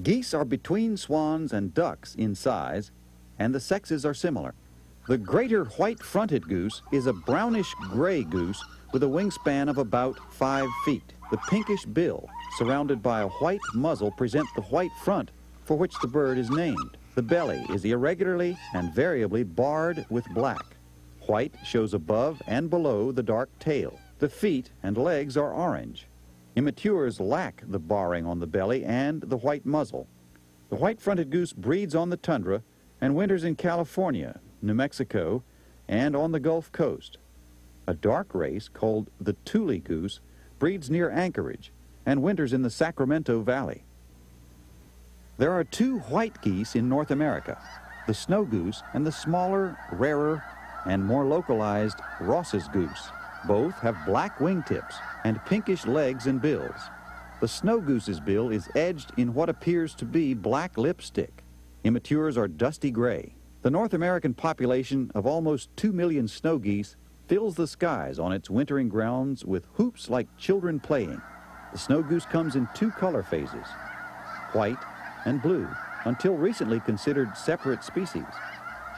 Geese are between swans and ducks in size, and the sexes are similar. The greater white-fronted goose is a brownish-gray goose with a wingspan of about 5 feet. The pinkish bill, surrounded by a white muzzle, present the white front for which the bird is named. The belly is irregularly and variably barred with black. White shows above and below the dark tail. The feet and legs are orange. Immatures lack the barring on the belly and the white muzzle. The white-fronted goose breeds on the tundra and winters in California, New Mexico, and on the Gulf Coast. A dark race called the Thule goose breeds near Anchorage and winters in the Sacramento Valley. There are two white geese in North America, the snow goose and the smaller, rarer, and more localized Ross's goose. Both have black wingtips and pinkish legs and bills. The snow goose's bill is edged in what appears to be black lipstick. Immatures are dusty gray. The North American population of almost 2 million snow geese fills the skies on its wintering grounds with hoops like children playing. The snow goose comes in two color phases, white and blue, until recently considered separate species.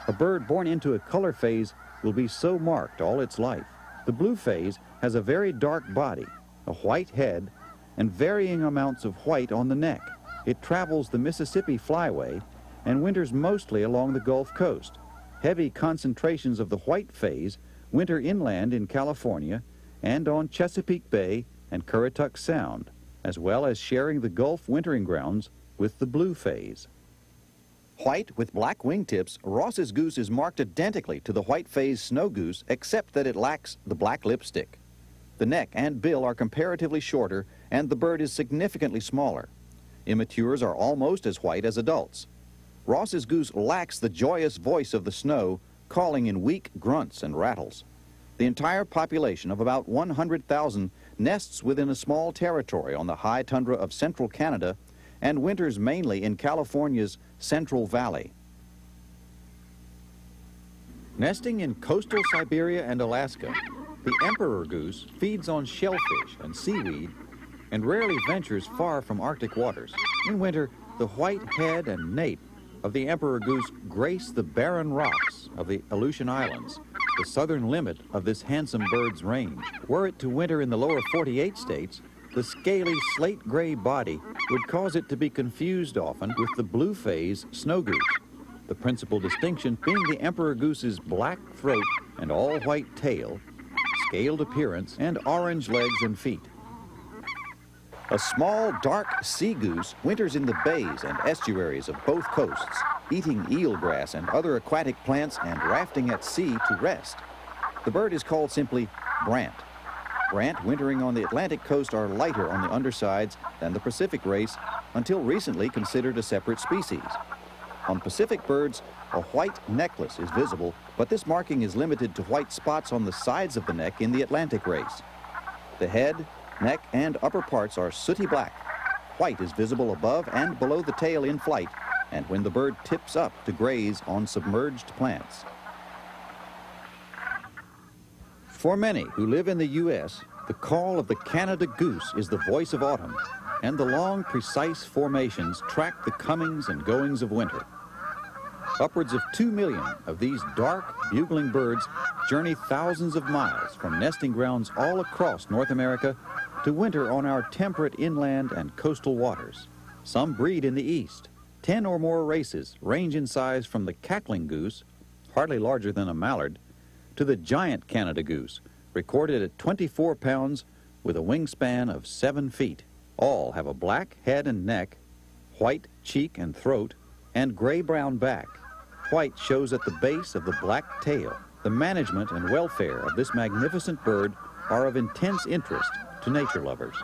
A bird born into a color phase will be so marked all its life. The blue phase has a very dark body, a white head, and varying amounts of white on the neck. It travels the Mississippi Flyway and winters mostly along the Gulf Coast. Heavy concentrations of the white phase winter inland in California and on Chesapeake Bay and Currituck Sound, as well as sharing the Gulf wintering grounds with the blue phase. White with black wingtips, Ross's goose is marked identically to the white phase snow goose, except that it lacks the black lipstick. The neck and bill are comparatively shorter, and the bird is significantly smaller. Immatures are almost as white as adults. Ross's goose lacks the joyous voice of the snow, calling in weak grunts and rattles. The entire population of about 100,000 nests within a small territory on the high tundra of central Canada and winters mainly in California's Central Valley. Nesting in coastal Siberia and Alaska, the emperor goose feeds on shellfish and seaweed and rarely ventures far from Arctic waters. In winter, the white head and nape of the emperor goose grace the barren rocks of the Aleutian Islands, the southern limit of this handsome bird's range. Were it to winter in the lower 48 states, the scaly slate-gray body would cause it to be confused often with the blue phase snow goose, the principal distinction being the emperor goose's black throat and all-white tail, scaled appearance, and orange legs and feet. A small, dark sea goose winters in the bays and estuaries of both coasts, eating eelgrass and other aquatic plants and rafting at sea to rest. The bird is called simply brant. Brant wintering on the Atlantic coast are lighter on the undersides than the Pacific race, until recently considered a separate species. On Pacific birds, a white necklace is visible, but this marking is limited to white spots on the sides of the neck in the Atlantic race. The head, neck, and upper parts are sooty black. White is visible above and below the tail in flight, and when the bird tips up to graze on submerged plants. For many who live in the U.S., the call of the Canada goose is the voice of autumn, and the long, precise formations track the comings and goings of winter. Upwards of 2 million of these dark, bugling birds journey thousands of miles from nesting grounds all across North America to winter on our temperate inland and coastal waters. Some breed in the east. 10 or more races range in size from the cackling goose, hardly larger than a mallard, to the giant Canada goose, recorded at 24 pounds with a wingspan of 7 feet. All have a black head and neck, white cheek and throat, and gray-brown back. White shows at the base of the black tail. The management and welfare of this magnificent bird are of intense interest to nature lovers.